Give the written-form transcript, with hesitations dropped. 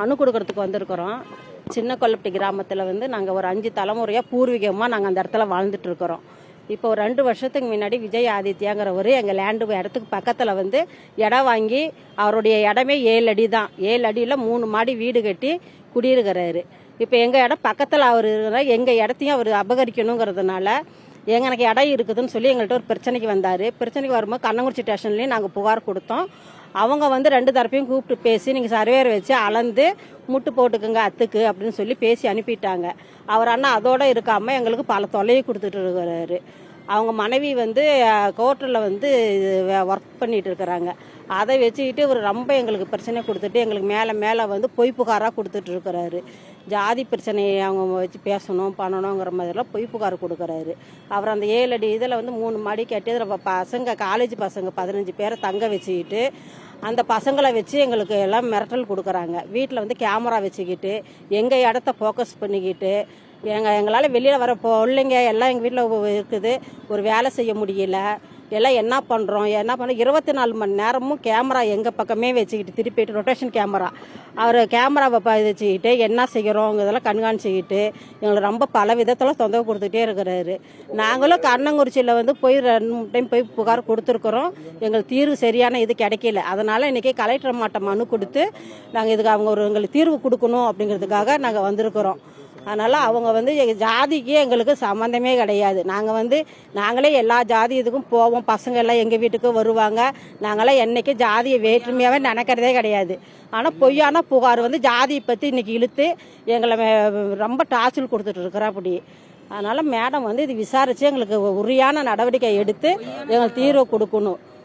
மனு கொடுக்கறதுக்கு வந்திருக்கிறோம். சின்ன கொல்லப்பட்டி கிராமத்தில் வந்து நாங்கள் ஒரு 5 தலைமுறையாக பூர்வீகமாக நாங்கள் அந்த இடத்துல வாழ்ந்துட்டு இருக்கிறோம். இப்போ ஒரு 2 வருஷத்துக்கு முன்னாடி விஜய் ஆதித்யாங்கிறவர் எங்கள் இடத்துக்கு பக்கத்தில் வந்து இடம் வாங்கி அவருடைய இடமே 7 அடி தான். 7 அடியில் 3 மாடி வீடு கட்டி குடியிருக்கிறாரு. இப்போ எங்கள் இடம் பக்கத்தில் அவர் இருக்கிற எங்கள் இடத்தையும் அவர் அபகரிக்கணுங்கிறதுனால எனக்கு இடம் இருக்குதுன்னு சொல்லி எங்கள்கிட்ட ஒரு பிரச்சனைக்கு வந்தார். பிரச்சனைக்கு வரும்போது கண்ணங்குறிச்சி ஸ்டேஷன்லேயும் நாங்கள் புகார் கொடுத்தோம். அவங்க வந்து 2 தரப்பையும் கூப்பிட்டு பேசி நீங்கள் சர்வேர் வச்சு அளந்து முட்டு போட்டுக்குங்க அத்துக்கு அப்படின்னு சொல்லி பேசி அனுப்பிட்டாங்க. அவர் அண்ணா அதோடு இருக்காமல் எங்களுக்கு பல தொல்லையை கொடுத்துட்டு இருக்கிறாரு. அவங்க மனைவி வந்து கோர்ட்டில் வந்து ஒர்க் பண்ணிட்டு இருக்கிறாங்க. அதை வச்சுக்கிட்டு இவர் ரொம்ப எங்களுக்கு பிரச்சனை கொடுத்துட்டு எங்களுக்கு மேலே வந்து பொய் புகாராக கொடுத்துட்டு இருக்கிறாரு. ஜாதி பிரச்சனையை அவங்க வச்சு பேசணும் பண்ணணுங்கிற மாதிரிலாம் பொய் புகார் கொடுக்குறாரு. அவர் அந்த 7 அடி இதில் வந்து 3 மாடி கட்டி அதில் பசங்க காலேஜ் பசங்க 15 பேரை தங்க வச்சுக்கிட்டு அந்த பசங்களை வச்சு எங்களுக்கு எல்லாம் மிரட்டல் கொடுக்குறாங்க. வீட்டில் வந்து கேமரா வச்சுக்கிட்டு எங்கள் இடத்த ஃபோக்கஸ் பண்ணிக்கிட்டு எங்களால் வெளியில் வர பிள்ளைங்க எல்லாம் எங்கள் வீட்டில் இருக்குது. ஒரு வேலை செய்ய முடியல. எல்லாம் என்ன பண்ணுறோம் 24 மணி நேரமும் கேமரா எங்கள் பக்கமே வச்சுக்கிட்டு திருப்பிட்டு ரொட்டேஷன் கேமரா அவர் கேமராவை வச்சுக்கிட்டு என்ன செய்கிறோங்க இதெல்லாம் கண்காணிச்சிக்கிட்டு எங்களுக்கு ரொம்ப பல விதத்தில் தொந்தரவு கொடுத்துட்டே இருக்கிறாரு. நாங்களும் கண்ணங்குறிச்சியில் வந்து போய் 2 டைம் போய் புகார் கொடுத்துருக்குறோம். எங்களுக்கு தீர்வு சரியான இது கிடைக்கல. அதனால் இன்றைக்கி கலெக்டர் மாட்ட மனு கொடுத்து நாங்கள் இதுக்கு அவங்க எங்களுக்கு தீர்வு கொடுக்கணும் அப்படிங்கிறதுக்காக நாங்கள் வந்திருக்கிறோம். அதனால் அவங்க வந்து ஜாதிக்கு எங்களுக்கு சம்மந்தமே கிடையாது. நாங்களே எல்லா ஜாதி இதுக்கும் போவோம். பசங்க எல்லாம் எங்கள் வீட்டுக்கு வருவாங்க. நாங்களாம் என்றைக்கும் ஜாதியை வேற்றுமையாகவே நினைக்கிறதே கிடையாது. ஆனால் பொய்யான புகார் வந்து ஜாதியை பற்றி இன்றைக்கி இழுத்து எங்களை ரொம்ப டார்ச்சல் கொடுத்துட்டு இருக்கிறா அப்படி. அதனால் மேடம் வந்து இது விசாரித்து எங்களுக்கு உரியான நடவடிக்கை எடுத்து எங்களுக்கு தீர்வு கொடுக்கணும்.